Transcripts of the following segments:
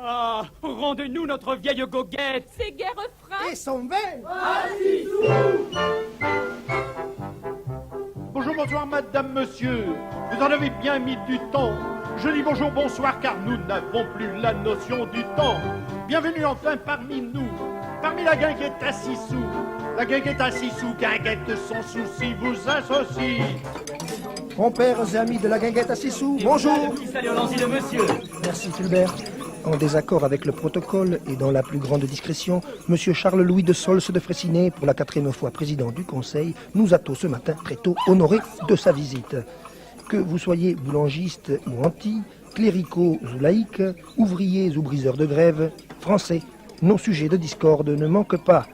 Ah, rendez-nous notre vieille goguette. Ses gai refrains. Et son vin. Bonjour, bonsoir, madame, monsieur. Vous en avez bien mis du temps. Je dis bonjour, bonsoir, car nous n'avons plus la notion du temps. Bienvenue enfin parmi nous, parmi la guinguette à 6 sous. La guinguette à 6 sous, guinguette sans souci, vous associe. Compères et amis de la guinguette à 6 sous, bonjour. Salut au lancy de monsieur. Merci Fulbert. En désaccord avec le protocole et dans la plus grande discrétion, M. Charles-Louis de Sols de Fraissinet, pour la 4e fois président du Conseil, nous a tôt ce matin très tôt honoré de sa visite. Que vous soyez boulangiste ou anti, cléricaux ou laïcs, ouvriers ou briseurs de grève, français, nos sujets de discorde ne manquent pas.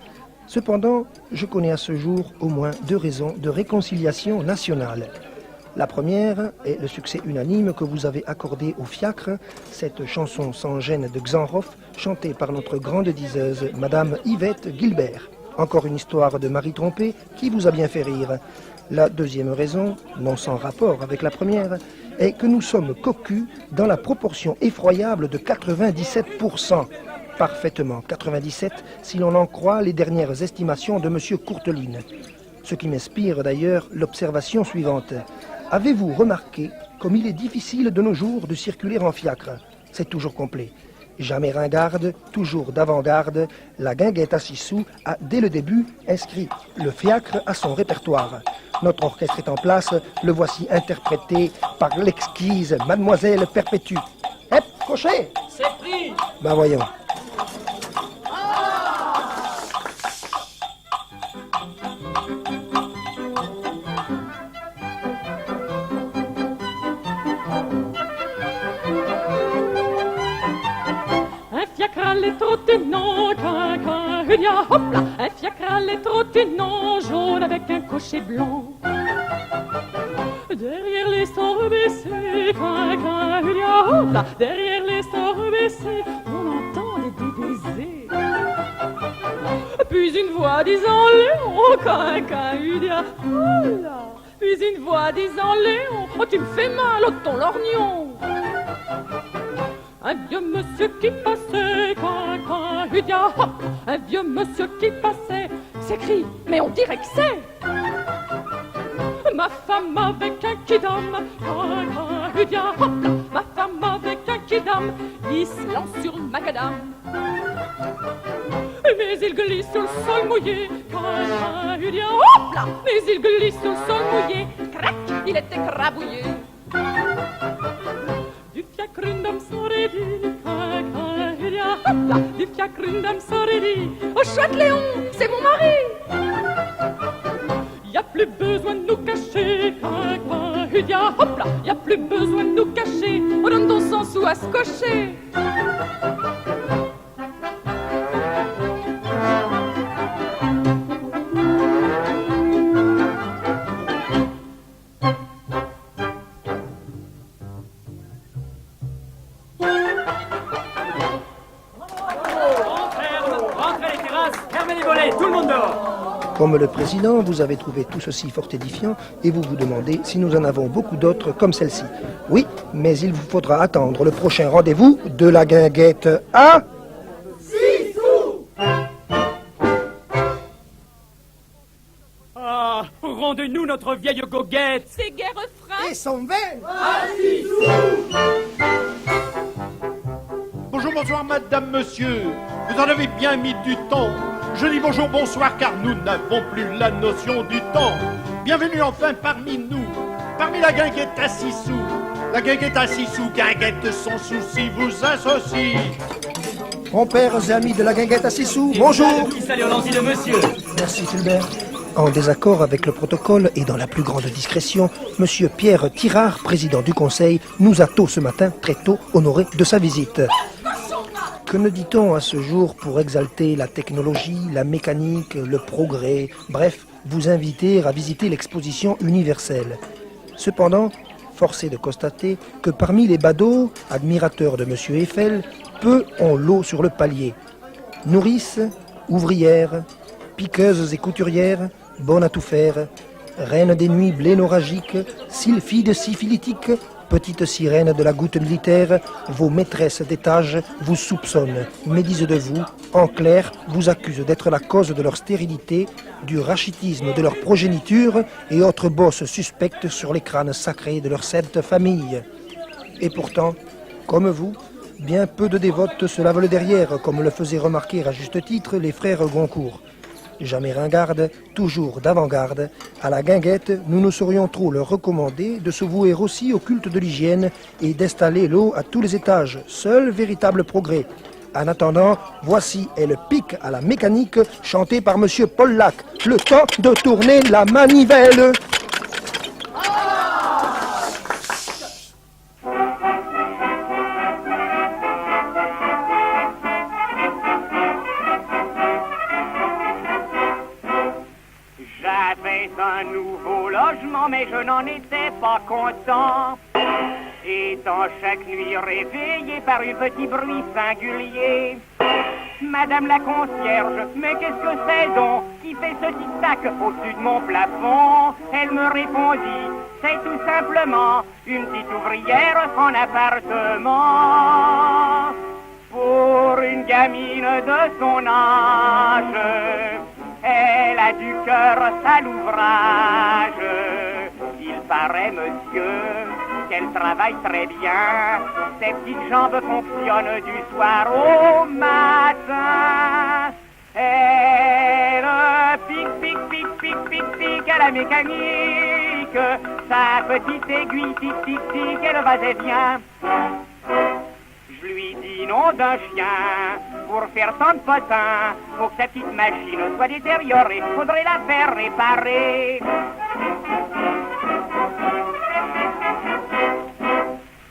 Cependant, je connais à ce jour au moins 2 raisons de réconciliation nationale. La première est le succès unanime que vous avez accordé au Fiacre, cette chanson sans gêne de Xanroff, chantée par notre grande diseuse, Madame Yvette Gilbert. Encore une histoire de mari trompé qui vous a bien fait rire. La deuxième raison, non sans rapport avec la première, est que nous sommes cocus dans la proportion effroyable de 97%. Parfaitement 97 si l'on en croit les dernières estimations de M. Courteline. Ce qui m'inspire d'ailleurs l'observation suivante. Avez-vous remarqué comme il est difficile de nos jours de circuler en fiacre? C'est toujours complet. Jamais ringarde, toujours d'avant-garde, la guinguette à 6 sous a dès le début inscrit le fiacre à son répertoire. Notre orchestre est en place, le voici interprété par l'exquise Mademoiselle Perpétue. Hep, cocher! C'est pris. Ben voyons. Allez trottinant, quin, hop là. Un fiacre allait trottinant, jaune avec un cocher blanc. Derrière les stores baissés, quin, hop là. Derrière les stores baissés, on entendait des baisers. Puis une voix disant Léon, quin, oh là. Puis une voix disant Léon, oh tu me fais mal au ton lorgnon. Un vieux monsieur qui passait, hop, un vieux monsieur qui passait, s'écrie, mais on dirait que c'est ma femme avec un kidam, hop là, ma femme avec un kidam, il se lance sur le macadam. Mais il glisse sur le sol mouillé, hop là, mais il glisse sur le sol mouillé, crac, il est écrabouillé. Du fiacre une dame s'aurait dit, hop là, du fiacre une dame s'aurait dit, oh chouette Léon, c'est mon mari. Y a plus besoin de nous cacher, hop là, y a plus besoin de nous cacher, on donne ton 100 sous à se cocher. Tout le monde dehors. Comme le président, vous avez trouvé tout ceci fort édifiant et vous vous demandez si nous en avons beaucoup d'autres comme celle-ci. Oui, mais il vous faudra attendre le prochain rendez-vous de la guinguette à 6 sous. Ah, rendez-nous notre vieille goguette. Ses gai refrains. et son vin. À 6 sous. Bonjour, bonsoir, madame, monsieur. Vous en avez bien mis du temps. Je dis bonjour, bonsoir, car nous n'avons plus la notion du temps. Bienvenue enfin parmi nous, parmi la guinguette à 6 sous. La guinguette à 6 sous, guinguette sans souci, vous associe. Compères et amis de la guinguette à 6 sous, bonjour. Salut au lancy de monsieur. Merci Fulbert. En désaccord avec le protocole et dans la plus grande discrétion, M. Pierre Tirard, président du Conseil, nous a tôt ce matin, très tôt, honoré de sa visite. Que ne dit-on à ce jour pour exalter la technologie, la mécanique, le progrès, bref, vous inviter à visiter l'exposition universelle. Cependant, force est de constater que parmi les badauds, admirateurs de M. Eiffel, peu ont l'eau sur le palier. Nourrices, ouvrières, piqueuses et couturières, bonnes à tout faire, reines des nuits blénorragiques, sylphides syphilitiques, Petites sirènes de la goutte militaire, vos maîtresses d'étage vous soupçonnent, médisent de vous, en clair, vous accusent d'être la cause de leur stérilité, du rachitisme de leur progéniture et autres bosses suspectes sur les crânes sacrés de leur sainte famille. Et pourtant, comme vous, bien peu de dévotes se lavent le derrière, comme le faisaient remarquer à juste titre les frères Goncourt. Jamais ringarde, toujours d'avant-garde, à la guinguette, nous ne saurions trop leur recommander de se vouer aussi au culte de l'hygiène et d'installer l'eau à tous les étages, seul véritable progrès. En attendant, voici Elle pique à la mécanique, chantée par Monsieur Pollack. Le temps de tourner la manivelle. J'avais un nouveau logement, mais je n'en étais pas content. Étant chaque nuit réveillé par un petit bruit singulier. Madame la concierge, mais qu'est-ce que c'est donc qui fait ce tic-tac au-dessus de mon plafond? Elle me répondit, c'est tout simplement une petite ouvrière en appartement. Pour une gamine de son âge, elle a du cœur à l'ouvrage. Il paraît, monsieur, qu'elle travaille très bien. Ses petites jambes fonctionnent du soir au matin. Elle pique à la mécanique. Sa petite aiguille tic, elle va et vient. Je lui dis nom d'un chien, pour faire tant de potins, faut que sa petite machine soit détériorée, faudrait la faire réparer.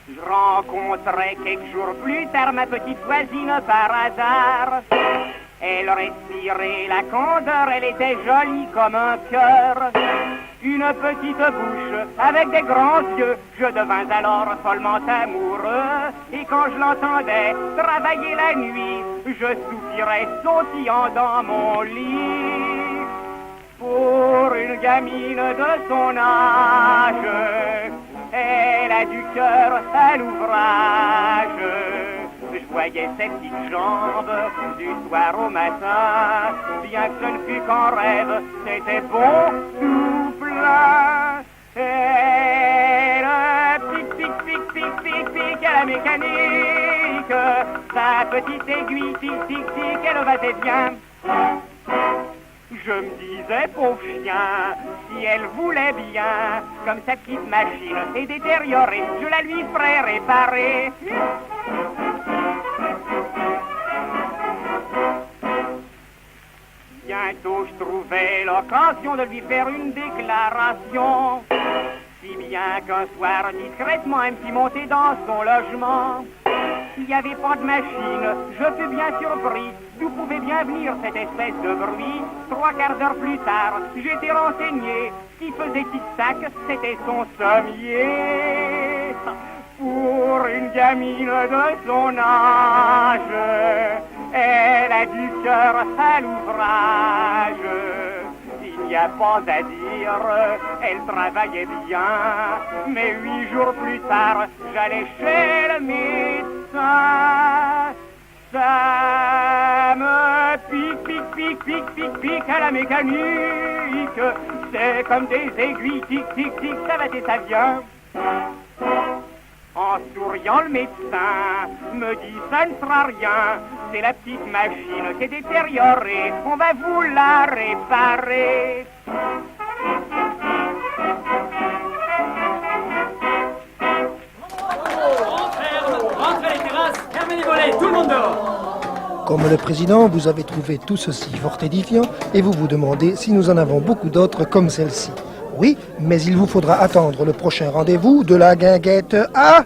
Je rencontrai quelques jours plus tard ma petite voisine par hasard. Elle respirait la candeur, elle était jolie comme un cœur. Une petite bouche avec des grands yeux, je devins alors follement amoureux. Et quand je l'entendais travailler la nuit, je soupirais sautillant dans mon lit. Pour une gamine de son âge, elle a du cœur à l'ouvrage. Je voyais ses petites jambes du soir au matin, bien que ce ne fût qu'en rêve, c'était bon tout plein. Elle pique à la mécanique, sa petite aiguille tic, elle va et vient. Je me disais, pauvre chien, si elle voulait bien, comme sa petite machine est détériorée, je la lui ferais réparer. Bientôt je trouvais l'occasion de lui faire une déclaration. Si bien qu'un soir, discrètement, elle me fit monter dans son logement. Il n'y avait pas de machine, je fus bien surpris. D'où pouvait bien venir cette espèce de bruit? 3 quarts d'heure plus tard, j'étais renseigné. Ce qui faisait tic-tac, c'était son sommier. Pour une gamine de son âge, elle a du cœur à l'ouvrage. Il n'y a pas à dire, elle travaillait bien. Mais 8 jours plus tard, j'allais chez le médecin. Ça me pique à la mécanique. C'est comme des aiguilles, tic, ça va et ça vient. En souriant, le médecin me dit ça ne sera rien. C'est la petite machine qui est détériorée. On va vous la réparer. Rentrez les terrasses, fermez les volets, tout le monde dehors. Comme le président, vous avez trouvé tout ceci fort édifiant et vous vous demandez si nous en avons beaucoup d'autres comme celle-ci. Oui, mais il vous faudra attendre le prochain rendez-vous de la guinguette à...